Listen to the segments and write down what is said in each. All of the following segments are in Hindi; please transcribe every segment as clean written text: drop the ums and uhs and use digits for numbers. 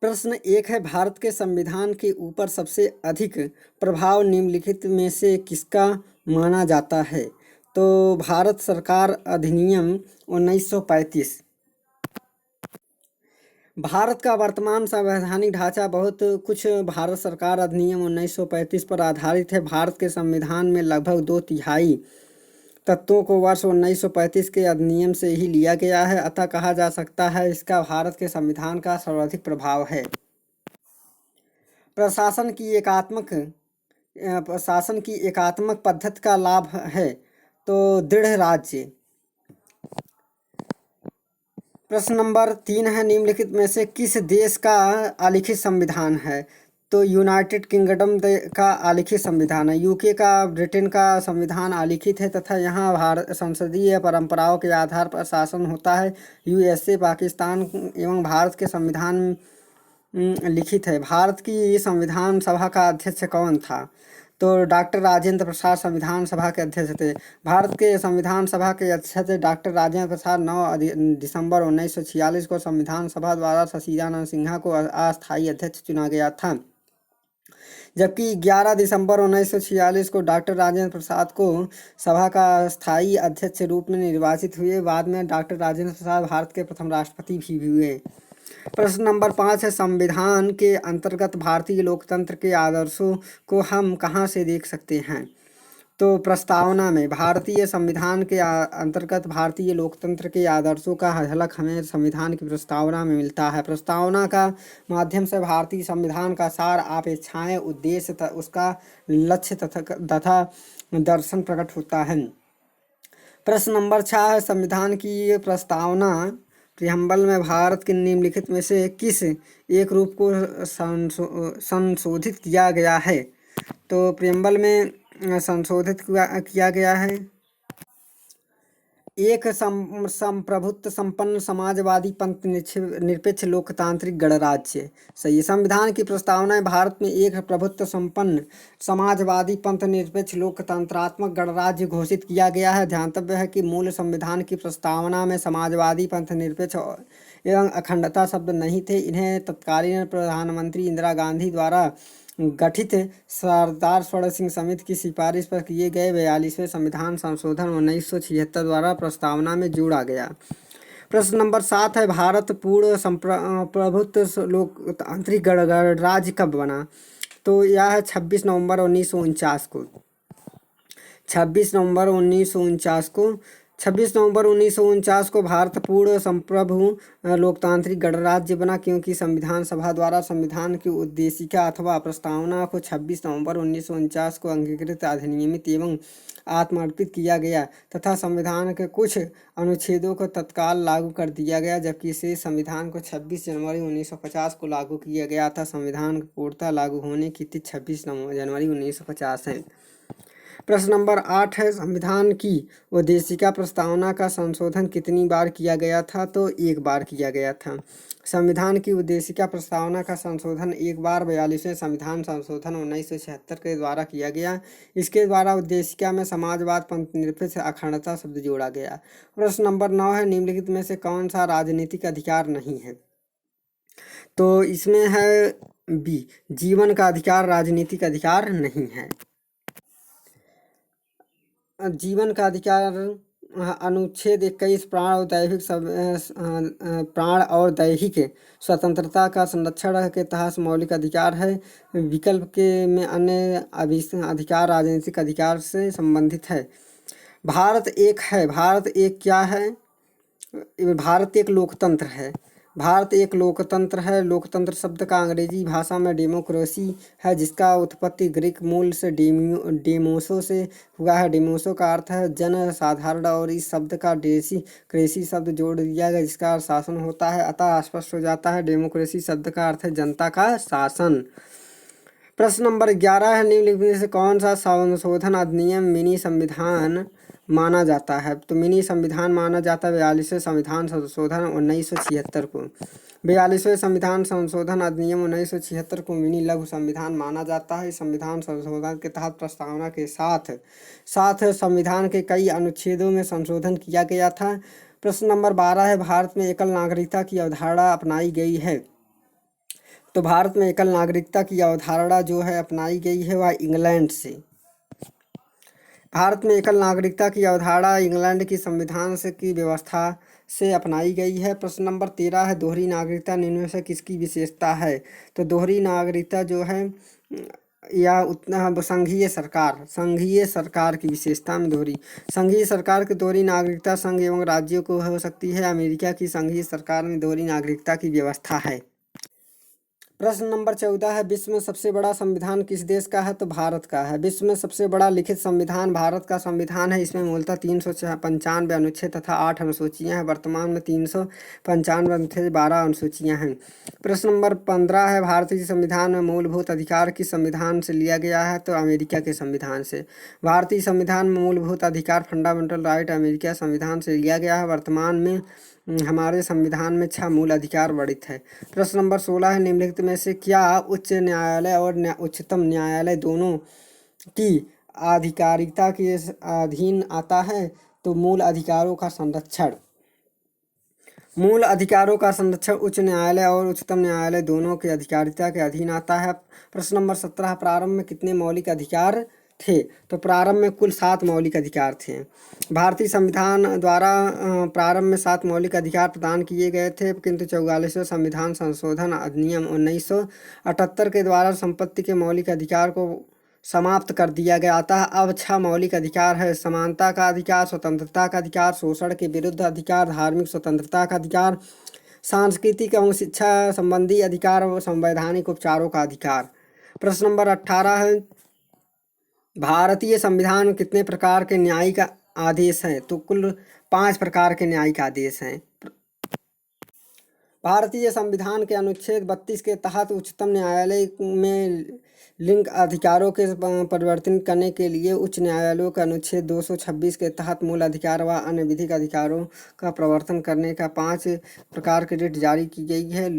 प्रश्न एक है, भारत के संविधान के ऊपर सबसे अधिक प्रभाव निम्नलिखित में से किसका माना जाता है? तो भारत सरकार अधिनियम 1935। भारत का वर्तमान संवैधानिक ढांचा बहुत कुछ भारत सरकार अधिनियम 1935 पर आधारित है। भारत के संविधान में लगभग 2/3 तत्वों को वर्ष 1935 के अधिनियम से ही लिया गया है, अतः कहा जा सकता है इसका भारत के संविधान का सर्वाधिक प्रभाव है। प्रशासन की एकात्मक पद्धति का लाभ है, तो दृढ़ राज्य। प्रश्न नंबर 3 है, निम्नलिखित में से किस देश का आलिखित संविधान है? तो यूनाइटेड किंगडम का आलिखित संविधान है। यूके का, ब्रिटेन का संविधान आलिखित है तथा यहाँ भारत संसदीय परंपराओं के आधार पर शासन होता है। यूएसए, पाकिस्तान एवं भारत के संविधान लिखित है। भारत की संविधान सभा का अध्यक्ष कौन था? तो डॉक्टर राजेंद्र प्रसाद संविधान सभा के अध्यक्ष थे। भारत के संविधान सभा के अध्यक्ष डॉक्टर राजेंद्र प्रसाद 9 दिसंबर 1946 को संविधान सभा द्वारा सच्चिदानंद सिन्हा को अस्थायी अध्यक्ष चुना गया था, जबकि 11 दिसंबर 1946 को डॉक्टर राजेंद्र प्रसाद को सभा का स्थायी अध्यक्ष रूप में निर्वाचित हुए। बाद में डॉक्टर राजेंद्र प्रसाद भारत के प्रथम राष्ट्रपति भी हुए। प्रश्न नंबर 5 है, संविधान के अंतर्गत भारतीय लोकतंत्र के आदर्शों को हम कहाँ से देख सकते हैं? तो प्रस्तावना में। भारतीय संविधान के अंतर्गत भारतीय लोकतंत्र के आदर्शों का झलक हमें संविधान की प्रस्तावना में मिलता है। प्रस्तावना का माध्यम से भारतीय संविधान का सार, अपेक्षाएं, उद्देश्य, उसका लक्ष्य तथा दर्शन प्रकट होता है। प्रश्न नंबर 6 है, संविधान की प्रस्तावना प्रियम्बल में भारत के निम्नलिखित में से किस एक रूप को संशोधित किया गया है? तो प्रियम्बल में संशोधित किया गया है एक संप्रभुत्व संपन्न समाजवादी पंथ निरपेक्ष लोकतांत्रिक गणराज्य। सही। संविधान की प्रस्तावना भारत में एक प्रभुत्व संपन्न समाजवादी पंथ निरपेक्ष लोकतंत्रात्मक गणराज्य घोषित किया गया है। ध्यातव्य है कि मूल संविधान की प्रस्तावना में समाजवादी पंथ निरपेक्ष एवं अखंडता शब्द नहीं थे। इन्हें तत्कालीन प्रधानमंत्री इंदिरा गांधी द्वारा गठित सरदार सरोवर सिंह समिति की सिफारिश पर किए गए 42वें संविधान संशोधन 1976 द्वारा प्रस्तावना में जोड़ा गया। प्रश्न नंबर 7 है, भारत पूर्ण प्रभुत्व लोकतांत्रिक गणराज्य कब बना? तो यह है 26 नवंबर 1949 को। 26 नवंबर 1949 को भारत पूर्ण संप्रभु लोकतांत्रिक गणराज्य बना, क्योंकि संविधान सभा द्वारा संविधान की उद्देशिका अथवा प्रस्तावना को 26 नवंबर 1949 को अंगीकृत, अधिनियमित एवं आत्मर्पित किया गया तथा संविधान के कुछ अनुच्छेदों को तत्काल लागू कर दिया गया, जबकि शेष संविधान को 26 जनवरी 1950 को लागू किया गया था। संविधान पूर्णतः लागू होने की तिथि 26 जनवरी 1950 है। प्रश्न नंबर 8 है, संविधान की उद्देशिका प्रस्तावना का संशोधन कितनी बार किया गया था? तो एक बार किया गया था। संविधान की उद्देशिका प्रस्तावना का संशोधन एक बार 42वें संविधान संशोधन 1976 के द्वारा किया गया। इसके द्वारा उद्देशिका में समाजवाद, पंथ निरपेक्ष, अखंडता शब्द जोड़ा गया। प्रश्न नंबर 9 है, निम्नलिखित में से कौन सा राजनीतिक अधिकार नहीं है? तो इसमें है बी, जीवन का अधिकार राजनीतिक अधिकार नहीं है। जीवन का अधिकार अनुच्छेद 21 प्राण और दैहिक स्वतंत्रता का संरक्षण के तहत मौलिक अधिकार है। विकल्प के में अन्य अधिकार राजनीतिक अधिकार से संबंधित है। भारत एक है। भारत एक क्या है? भारत एक लोकतंत्र है। भारत एक लोकतंत्र है। लोकतंत्र शब्द का अंग्रेजी भाषा में डेमोक्रेसी है, जिसका उत्पत्ति ग्रीक मूल से डेमोसो से हुआ है। डेमोसो का अर्थ है जन साधारण और इस शब्द का क्रेसी शब्द जोड़ दिया गया, जिसका शासन होता है। अतः स्पष्ट हो जाता है डेमोक्रेसी शब्द का अर्थ है जनता का शासन। प्रश्न नंबर 11 है, निम्नलिखित में से कौन सा संशोधन अधिनियम मिनी संविधान माना जाता है? तो मिनी संविधान माना जाता है 42वें संविधान संशोधन 1976 को। 42वें संविधान संशोधन अधिनियम 1976 को मिनी लघु संविधान माना जाता है। संविधान संशोधन के तहत प्रस्तावना के साथ संविधान के कई अनुच्छेदों में संशोधन किया गया था। प्रश्न नंबर 12 है, भारत में एकल नागरिकता की अवधारणा अपनाई गई है। तो भारत में एकल नागरिकता की अवधारणा जो है अपनाई गई है वह इंग्लैंड से। भारत में एकल नागरिकता की अवधारणा इंग्लैंड की संविधान से की व्यवस्था से अपनाई गई है। प्रश्न नंबर 13 है, दोहरी नागरिकता निम्न में से किसकी विशेषता है? तो दोहरी नागरिकता जो है या उतना संघीय सरकार की विशेषता में दोहरी संघीय सरकार की दोहरी नागरिकता संघ एवं राज्यों को हो सकती है। अमेरिका की संघीय सरकार में दोहरी नागरिकता की व्यवस्था है। प्रश्न नंबर 14 है, विश्व में सबसे बड़ा संविधान किस देश का है? तो भारत का है। विश्व में सबसे बड़ा लिखित संविधान भारत का संविधान है। इसमें मूलतः 395 अनुच्छेद तथा 8 अनुसूचियां हैं। वर्तमान में 395 अनुच्छेद 12 अनुसूचियां हैं। प्रश्न नंबर 15 है, भारतीय संविधान में मूलभूत अधिकार किस संविधान से लिया गया है? तो अमेरिका के संविधान से। भारतीय संविधान में मूलभूत अधिकार फंडामेंटल राइट अमेरिका संविधान से लिया गया है। वर्तमान में हमारे संविधान में 6 मूल अधिकार वर्णित है। प्रश्न नंबर 16 है, निम्नलिखित में से क्या उच्च न्यायालय और उच्चतम न्यायालय दोनों की आधिकारिकता के अधीन आता है? तो मूल अधिकारों का संरक्षण उच्च न्यायालय और उच्चतम न्यायालय दोनों की अधिकारिता के अधीन आता है। प्रश्न नंबर 17, प्रारंभ में कितने मौलिक अधिकार थे? तो प्रारंभ में कुल 7 मौलिक अधिकार थे। भारतीय संविधान द्वारा प्रारंभ में 7 मौलिक अधिकार प्रदान किए गए थे, किंतु 44वें संविधान संशोधन अधिनियम 1978 के द्वारा संपत्ति के मौलिक अधिकार को समाप्त कर दिया गया। अतः अब 6 मौलिक अधिकार है: समानता का अधिकार, स्वतंत्रता का अधिकार, शोषण के विरुद्ध अधिकार, धार्मिक स्वतंत्रता का अधिकार, सांस्कृतिक एवं शिक्षा संबंधी अधिकार और संवैधानिक उपचारों का अधिकार। प्रश्न नंबर 18 है, भारतीय संविधान में कितने प्रकार के न्यायिक आदेश हैं? तो कुल 5 प्रकार के न्यायिक आदेश हैं। भारतीय संविधान के अनुच्छेद 32 के तहत उच्चतम न्यायालय में लिंग अधिकारों के परिवर्तन करने के लिए उच्च न्यायालयों के अनुच्छेद 226 के तहत मूल अधिकार व अन्य विधिक अधिकारों का प्रवर्तन करने का 5 प्रकार की रिट जारी की गई है।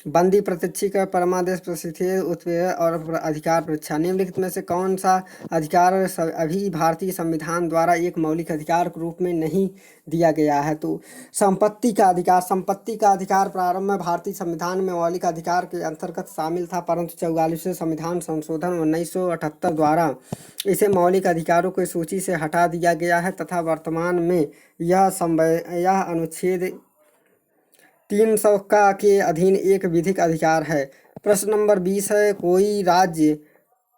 बंदी प्रत्यक्षी का परमादेश प्रसिद्ध उत्पीड़न और अधिकार परीक्षा। निम्नलिखित में से कौन सा अधिकार अभी भारतीय संविधान द्वारा एक मौलिक अधिकार के रूप में नहीं दिया गया है? तो संपत्ति का अधिकार प्रारंभ में भारतीय संविधान में मौलिक अधिकार के अंतर्गत शामिल था, परंतु 44वें संविधान संशोधन 1978 द्वारा इसे मौलिक अधिकारों की सूची से हटा दिया गया है तथा वर्तमान में यह अनुच्छेद 300 के अधीन एक विधिक अधिकार है। प्रश्न नंबर 20 है, कोई राज्य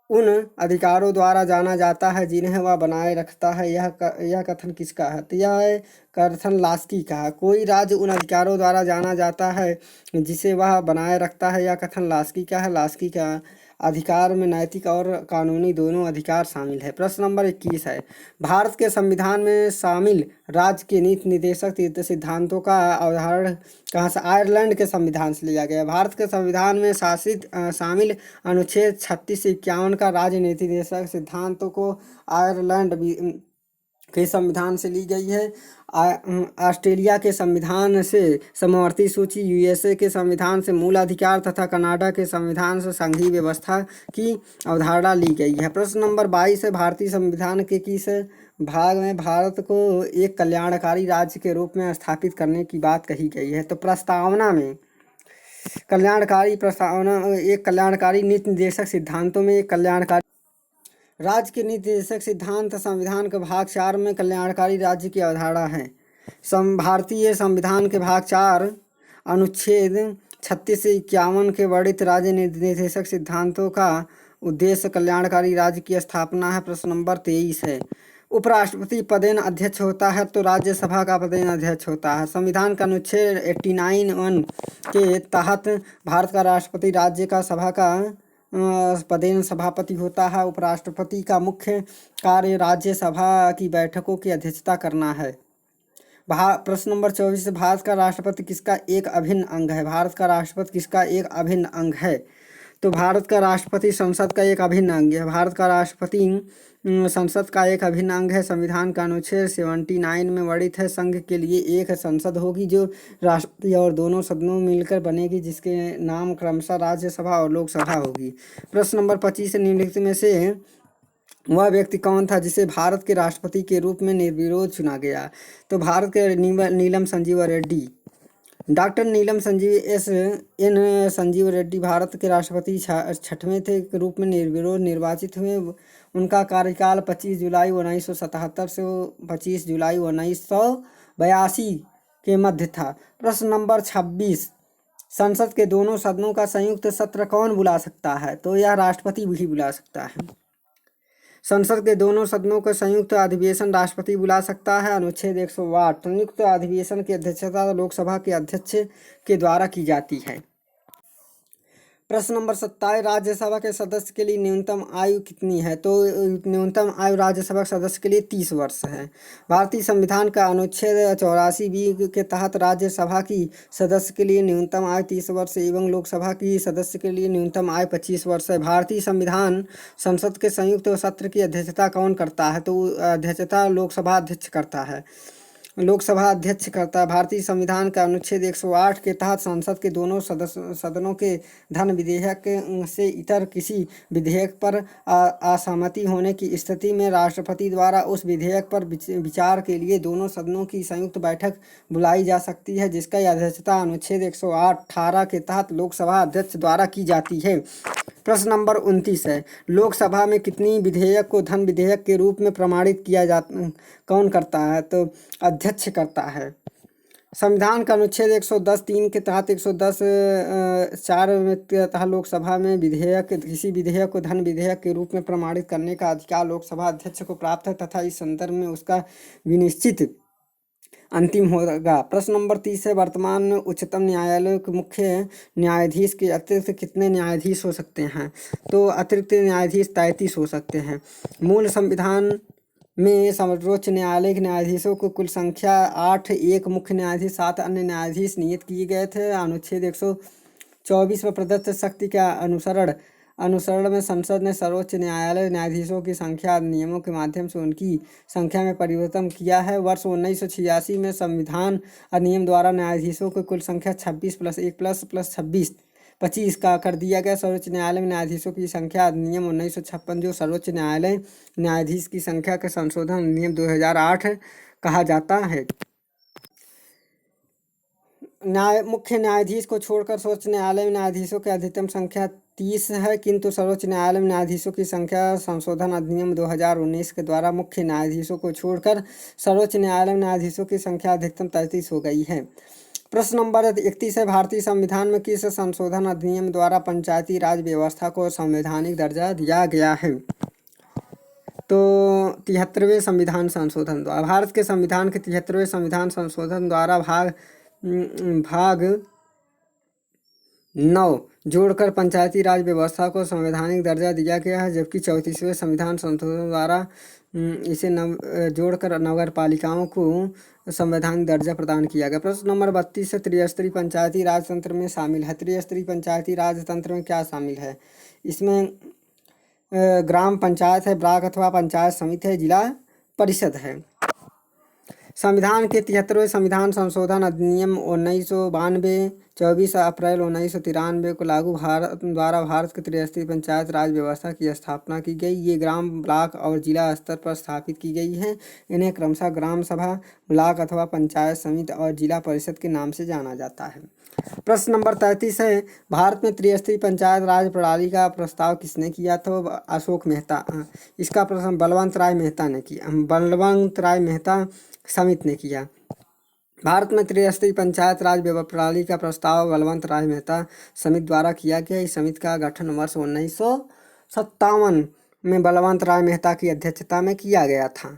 उन अधिकारों द्वारा जाना जाता है जिन्हें वह बनाए रखता है, यह कथन किसका है? तो यह कथन लास्की का है। कोई राज्य उन अधिकारों द्वारा जाना जाता है जिसे वह बनाए रखता है, यह कथन लास्की का है। लास्की का अधिकार में नैतिक और कानूनी दोनों अधिकार शामिल है। प्रश्न नंबर 21 है, भारत के संविधान में शामिल राज्य के नीति निर्देशक सिद्धांतों का अवधारण कहाँ से? आयरलैंड के संविधान से लिया गया। भारत के संविधान में शामिल अनुच्छेद 36 से 51 का राज्य नीति निर्देशक सिद्धांतों को आयरलैंड के संविधान से ली गई है। ऑस्ट्रेलिया के संविधान से समवर्ती सूची, यूएसए के संविधान से मूल अधिकार तथा कनाडा के संविधान से संघीय व्यवस्था की अवधारणा ली गई है। प्रश्न नंबर 22 है, भारतीय संविधान के किस भाग में भारत को एक कल्याणकारी राज्य के रूप में स्थापित करने की बात कही गई है? तो प्रस्तावना में एक कल्याणकारी नीति निर्देशक सिद्धांतों में एक कल्याणकारी राज्य के नीति निर्देशक सिद्धांत संविधान के भाग 4 में कल्याणकारी राज्य की अवधारणा है। भारतीय संविधान के भाग 4 अनुच्छेद 36 से 51 के वर्णित राज्य निर्देशक सिद्धांतों का उद्देश्य कल्याणकारी राज्य की स्थापना है। प्रश्न नंबर 23 है, उपराष्ट्रपति पदेन अध्यक्ष होता है तो राज्यसभा का पदेन अध्यक्ष होता है। संविधान का अनुच्छेद 89(1) के तहत भारत का राष्ट्रपति राज्य का सभा का पदेन सभापति होता है। उपराष्ट्रपति का मुख्य कार्य राज्यसभा की बैठकों की अध्यक्षता करना है। प्रश्न नंबर 24, भारत का राष्ट्रपति किसका एक अभिन्न अंग है? भारत का राष्ट्रपति किसका एक अभिन्न अंग है? तो भारत का राष्ट्रपति संसद का एक अभिन्न अंग है। भारत का राष्ट्रपति संसद का एक अभिन्न अंग है। संविधान का अनुच्छेद 79 में वर्णित है, संघ के लिए एक संसद होगी जो राष्ट्रपति और दोनों सदनों मिलकर बनेगी, जिसके नाम क्रमशः राज्यसभा और लोकसभा होगी। प्रश्न नंबर 25, निम्नलिखित में से वह व्यक्ति कौन था जिसे भारत के राष्ट्रपति के रूप में निर्विरोध चुना गया? तो भारत के नीलम संजीवा रेड्डी डॉक्टर नीलम संजीव एन संजीव रेड्डी भारत के राष्ट्रपति छठवें थे के रूप में निर्विरोध निर्वाचित हुए। उनका कार्यकाल 25 जुलाई 1977 से 25 जुलाई 1982 के मध्य था। प्रश्न नंबर 26, संसद के दोनों सदनों का संयुक्त सत्र कौन बुला सकता है? तो यह राष्ट्रपति भी बुला सकता है। संसद के दोनों सदनों का संयुक्त अधिवेशन राष्ट्रपति बुला सकता है। अनुच्छेद 108, संयुक्त अधिवेशन की अध्यक्षता लोकसभा के अध्यक्ष के द्वारा की जाती है। प्रश्न नंबर 27, राज्यसभा के सदस्य के लिए न्यूनतम आयु कितनी है? तो न्यूनतम आयु राज्यसभा सदस्य के लिए 30 वर्ष है। भारतीय संविधान का अनुच्छेद 84B के तहत राज्यसभा की सदस्य के लिए न्यूनतम आयु 30 वर्ष एवं लोकसभा की सदस्य के लिए न्यूनतम आयु 25 वर्ष है। भारतीय संविधान संसद के संयुक्त सत्र की अध्यक्षता कौन करता है? तो अध्यक्षता लोकसभा अध्यक्ष करता है। भारतीय संविधान का अनुच्छेद 108 के तहत संसद के दोनों सदनों के धन विधेयक से इतर किसी विधेयक पर असहमति होने की स्थिति में राष्ट्रपति द्वारा उस विधेयक पर विचार के लिए दोनों सदनों की संयुक्त बैठक बुलाई जा सकती है, जिसका अध्यक्षता अनुच्छेद 118 के तहत लोकसभा अध्यक्ष द्वारा की जाती है। प्रश्न नंबर 29 है, लोकसभा में कितनी विधेयक को धन विधेयक के रूप में प्रमाणित किया कौन करता है? तो अध्यक्ष करता है। संविधान का अनुच्छेद 110(3) के तहत 110(4) में तहत लोकसभा में किसी विधेयक को धन विधेयक के रूप में प्रमाणित करने का अधिकार लोकसभा अध्यक्ष को प्राप्त है तथा इस संदर्भ में उसका विनिश्चित अंतिम होगा। प्रश्न नंबर 30 है, वर्तमान उच्चतम न्यायालय के मुख्य न्यायाधीश के अतिरिक्त कितने न्यायाधीश हो सकते हैं? तो अतिरिक्त न्यायाधीश 33 हो सकते हैं। मूल संविधान में सर्वोच्च न्यायालय के न्यायाधीशों को कुल संख्या 8, एक मुख्य न्यायाधीश 7 अन्य न्यायाधीश नियुक्त किए गए थे। अनुच्छेद 124 में प्रदत्त शक्ति के अनुसरण में संसद ने सर्वोच्च न्यायालय न्यायाधीशों की संख्या अधिनियमों के माध्यम से उनकी संख्या में परिवर्तन किया है। वर्ष 1986 में संविधान अधिनियम द्वारा न्यायाधीशों की कुल संख्या 26 + 1 + 25 का कर दिया गया। सर्वोच्च न्यायालय में न्यायाधीशों की संख्या अधिनियम 1956, जो सर्वोच्च न्यायालय न्यायाधीश की संख्या के संशोधन अधिनियम 2008 कहा जाता है। मुख्य न्यायाधीश को छोड़कर सर्वोच्च न्यायालय में न्यायाधीशों की अधिकतम संख्या 30 है, किंतु सर्वोच्च न्यायालय में न्यायाधीशों की संख्या संशोधन अधिनियम 2019 के द्वारा मुख्य न्यायाधीशों को छोड़कर सर्वोच्च न्यायालय में न्यायाधीशों की संख्या अधिकतम 33 हो गई है। प्रश्न नंबर 31 है, भारतीय संविधान में किस संशोधन अधिनियम द्वारा पंचायती राज व्यवस्था को संवैधानिक दर्जा दिया गया है? तो 73वें संविधान संशोधन द्वारा। भारत के संविधान के 73वें संविधान संशोधन द्वारा भाग 9 जोड़कर पंचायती राज व्यवस्था को संवैधानिक दर्जा दिया गया है, जबकि 34वें संविधान संशोधन द्वारा इसे जोड़कर नगर पालिकाओं को संवैधानिक दर्जा प्रदान किया गया। प्रश्न नंबर 32 है, त्रिस्तरीय पंचायती राज तंत्र में शामिल है। त्रिस्तरीय पंचायती राज तंत्र में क्या शामिल है? इसमें ग्राम पंचायत है, ब्लॉक अथवा पंचायत समिति है, जिला परिषद है। संविधान के 73वें संविधान संशोधन अधिनियम 1992 24 अप्रैल 1993 को लागू भारत के त्रिस्तरीय पंचायत राज व्यवस्था की स्थापना की गई। ये ग्राम, ब्लॉक और जिला स्तर पर स्थापित की गई है। इन्हें क्रमशः ग्राम सभा, ब्लॉक अथवा पंचायत समिति और जिला परिषद के नाम से जाना जाता है। प्रश्न नंबर 33 है, भारत में त्रिस्तरीय पंचायत राज प्रणाली का प्रस्ताव किसने किया? तो अशोक मेहता। इसका प्रश्न बलवंत राय मेहता ने किया। बलवंत राय मेहता समिति ने किया। भारत में त्रिस्तरीय पंचायत राज प्रणाली का प्रस्ताव बलवंत राय मेहता समिति द्वारा किया गया। इस समिति का गठन वर्ष 1957 में बलवंत राय मेहता की अध्यक्षता में किया गया था।